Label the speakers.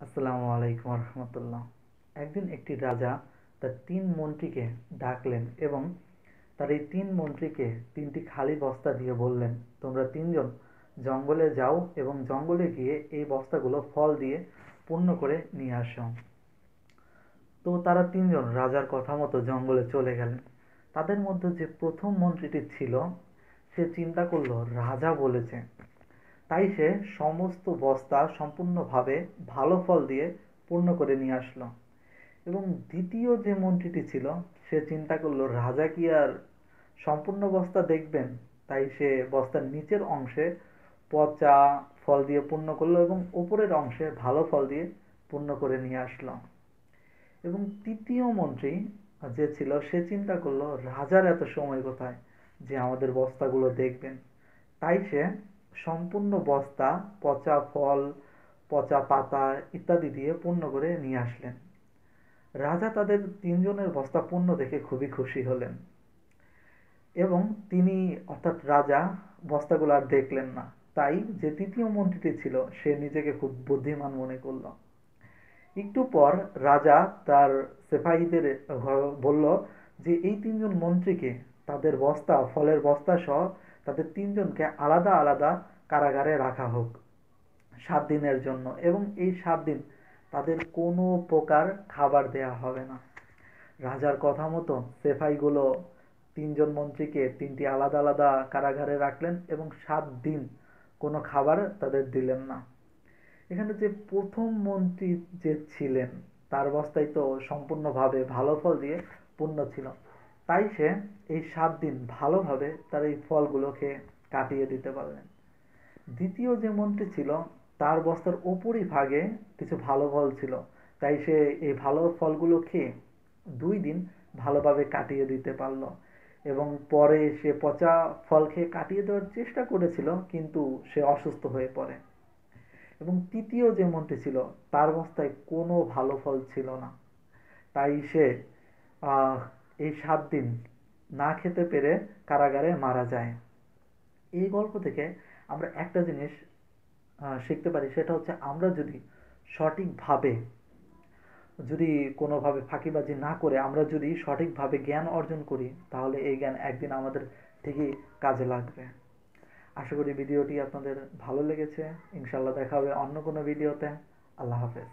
Speaker 1: আসসালামু আলাইকুম রহমতুল্লাহ। একদিন একটি রাজা তার তিন মন্ত্রীকে ডাকলেন এবং তার এই তিন মন্ত্রীকে তিনটি খালি বস্তা দিয়ে বললেন, তোমরা তিনজন জঙ্গলে যাও এবং জঙ্গলে গিয়ে এই বস্তাগুলো ফল দিয়ে পূর্ণ করে নিয়ে আসো। তো তারা তিনজন রাজার কথা মতো জঙ্গলে চলে গেলেন। তাদের মধ্যে যে প্রথম মন্ত্রীটি ছিল, সে চিন্তা করলো রাজা বলেছে, তাই সে সমস্ত বস্তা সম্পূর্ণভাবে ভালো ফল দিয়ে পূর্ণ করে নিয়ে আসলো। এবং দ্বিতীয় যে মন্ত্রীটি ছিল, সে চিন্তা করলো রাজা কি আর সম্পূর্ণ বস্তা দেখবেন, তাই সে বস্তার নিচের অংশে পচা ফল দিয়ে পূর্ণ করলো এবং উপরের অংশে ভালো ফল দিয়ে পূর্ণ করে নিয়ে আসলো। এবং তৃতীয় মন্ত্রী যে ছিল, সে চিন্তা করলো রাজার এত সময় কোথায় যে আমাদের বস্তাগুলো দেখবেন, তাই সে সম্পূর্ণ বস্তা পচা ফল, পচা পাতা ইত্যাদি দিয়ে পূর্ণ করে নিয়ে আসলেন। রাজা তাদের তিনজনের বস্তা পূর্ণ দেখে খুবই খুশি হলেন এবং তিনি অর্থাৎ রাজা বস্তাগুলো আর দেখলেন না। তাই যে তৃতীয় মন্ত্রীটি ছিল, সে নিজেকে খুব বুদ্ধিমান মনে করল। একটু পর রাজা তার সিপাহীদের বলল যে এই তিনজন মন্ত্রীকে তাদের বস্তা ফলের বস্তা সহ তাদের তিনজনকে আলাদা আলাদা কারাগারে রাখা হোক 7 দিনের জন্য, এবং এই 7 দিন তাদের কোনো প্রকার খাবার দেয়া হবে না। রাজার কথা মতো সেফাইগুলো তিনজন মন্ত্রীকে তিনটি আলাদা আলাদা কারাগারে রাখলেন এবং 7 দিন কোনো খাবার তাদের দিলেন না। এখানে যে প্রথম মন্ত্রী যে ছিলেন, তার বস্তায় তো সম্পূর্ণভাবে ভালো ফল দিয়ে পূর্ণ ছিল, তাই সে এই 7 দিন ভালোভাবে তার এই ফলগুলো খেয়ে কাটিয়ে দিতে পারলেন। দ্বিতীয় যে মন্ত্রী ছিল, তার বস্তার উপরই ভাগে কিছু ভালো ফল ছিল, তাই সে এই ভালো ফলগুলো খেয়ে 2 দিন ভালোভাবে কাটিয়ে দিতে পারলো। এবং পরে সে পচা ফল খেয়ে কাটিয়ে দেওয়ার চেষ্টা করেছিল, কিন্তু সে অসুস্থ হয়ে পড়ে। এবং তৃতীয় যে মন্ত্রী ছিল, তার বস্তায় কোনো ভালো ফল ছিল না, তাই সে আহ, এই 7 দিন না খেতে পেরে কারাগারে মারা যায়। এই গল্প থেকে আমরা একটা জিনিস শিখতে পারি, সেটা হচ্ছে আমরা যদি সঠিকভাবে, যদি কোনোভাবে ফাঁকিবাজি না করে আমরা যদি সঠিকভাবে জ্ঞান অর্জন করি, তাহলে এই জ্ঞান একদিন আমাদের ঠিকই কাজে লাগবে। আশা করি ভিডিওটি আপনাদের ভালো লেগেছে। ইনশাল্লাহ দেখা হবে অন্য কোনো ভিডিওতে। আল্লাহ হাফেজ।